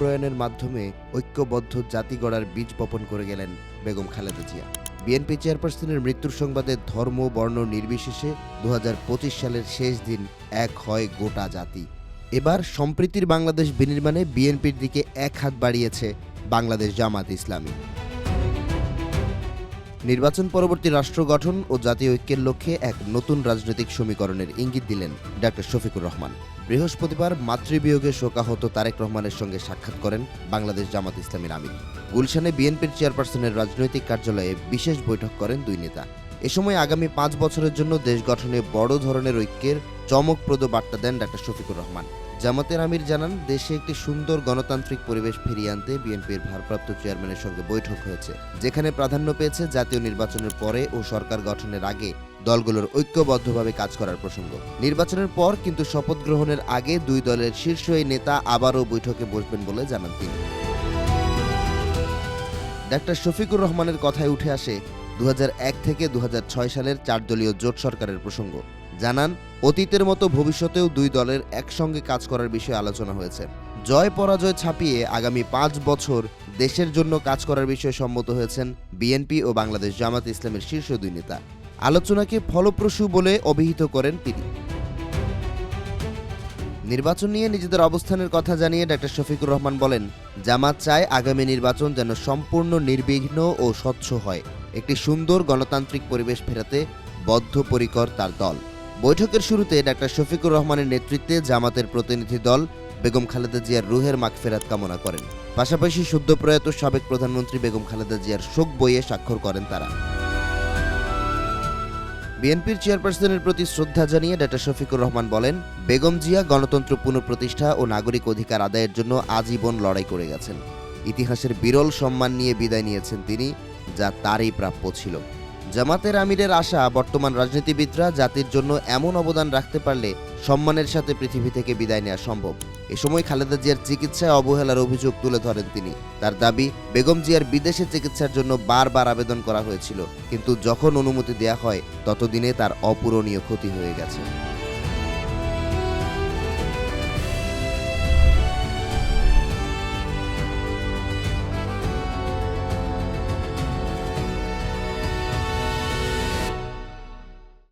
প্রণয়নের মাধ্যমে ঐক্যবদ্ধ জাতি গড়ার বীজ বপন করে গেলেন বেগম খালেদা জিয়া। বিএনপি চেয়ারপারসনের মৃত্যুর সংবাদে ধর্ম বর্ণ নির্বিশেষে ২০২৫ সালের শেষ দিন এক হয় গোটা জাতি। এবার সম্প্রীতির বাংলাদেশ বিনির্মাণে বিএনপির দিকে এক হাত বাড়িয়েছে বাংলাদেশ জামাত ইসলামী। নির্বাচন পরবর্তী রাষ্ট্র গঠন ও জাতীয় ঐক্যের লক্ষ্যে এক নতুন রাজনৈতিক সমীকরণের ইঙ্গিত দিলেন ডক্টর শফিকুর রহমান। বৃহস্পতিবার মাতৃবিয়োগে শোকাহত তারেক রহমানের সঙ্গে সাক্ষাৎ করেন বাংলাদেশ জামাত ইসলামীর আমির। গুলশানে বিএনপির চেয়ারপারসনের রাজনৈতিক কার্যালয়ে বিশেষ বৈঠক করেন দুই নেতা। এ সময় আগামী ৫ বছরের জন্য দেশ গঠনে বড় ধরনের ঐক্যের চমকপ্রদ বার্তা দেন ডক্টর শফিকুর রহমান। জামাতের আমির জানান, দেশে একটি সুন্দর গণতান্ত্রিক পরিবেশ ফিরিয়ে আনতে বিএনপির ভারপ্রাপ্ত চেয়ারম্যানের সঙ্গে বৈঠক হয়েছে, যেখানে প্রাধান্য পেয়েছে জাতীয় নির্বাচনের পরে ও সরকার গঠনের আগে দলগুলোর ঐক্যবদ্ধভাবে কাজ করার প্রসঙ্গ। নির্বাচনের পর কিন্তু শপথ গ্রহণের আগে দুই দলের শীর্ষ এই নেতা আবারও বৈঠকে বসবেন বলে জানান তিনি। ডক্টর শফিকুর রহমানের কথায় উঠে আসে ২০০১ থেকে ২০০৬ সালের ৪ দলীয় জোট সরকারের প্রসঙ্গ। জানান, অতীতের মতো ভবিষ্যতেও দুই দলের একসঙ্গে কাজ করার বিষয়ে আলোচনা হয়েছে। জয় পরাজয় ছাপিয়ে আগামী ৫ বছর দেশের জন্য কাজ করার বিষয়ে সম্মত হয়েছেন বিএনপি ও বাংলাদেশ জামাত ইসলামের শীর্ষ দুই নেতা। আলোচনাকে ফলপ্রসূ বলে অভিহিত করেন তিনি। নির্বাচন নিয়ে নিজেদের অবস্থানের কথা জানিয়ে ডক্টর শফিকুর রহমান বলেন, জামাত চায় আগামী নির্বাচন যেন সম্পূর্ণ নির্বিঘ্ন ও স্বচ্ছ হয়। একটি সুন্দর গণতান্ত্রিক পরিবেশ ফেরাতে বদ্ধপরিকর তার দল। বৈঠকের শুরুতে ডক্টর শফিকুর রহমানের নেতৃত্বে জামাতের প্রতিনিধি দল বেগম খালেদা জিয়ার রুহের মাগফিরাত কামনা করেন। পাশাপাশি সদ্যপ্রয়াত সাবেক প্রধানমন্ত্রী বেগম খালেদা জিয়ার শোক বইয়ে স্বাক্ষর করেন তারা। বিএনপির চেয়ারপারসনের প্রতি শ্রদ্ধা জানিয়ে ডক্টর শফিকুর রহমান বলেন, বেগম জিয়া গণতন্ত্র পুনঃপ্রতিষ্ঠা ও নাগরিক অধিকার আদায়ের জন্য আজীবন লড়াই করে গেছেন। ইতিহাসের বিরল সম্মান নিয়ে বিদায় নিয়েছেন তিনি, যা তারই প্রাপ্য ছিল। জামাতের আমিরের আশা, বর্তমান রাজনীতিবিদরা জাতির জন্য এমন অবদান রাখতে পারলে সম্মানের সাথে পৃথিবী থেকে বিদায় নেওয়া সম্ভব। এ সময় খালেদা জিয়ার চিকিৎসায় অবহেলার অভিযোগ তুলে ধরেন তিনি। তার দাবি, বেগম জিয়ার বিদেশে চিকিৎসার জন্য বারবার আবেদন করা হয়েছিল, কিন্তু যখন অনুমতি দেয়া হয় ততদিনে তার অপূরণীয় ক্ষতি হয়ে গেছে।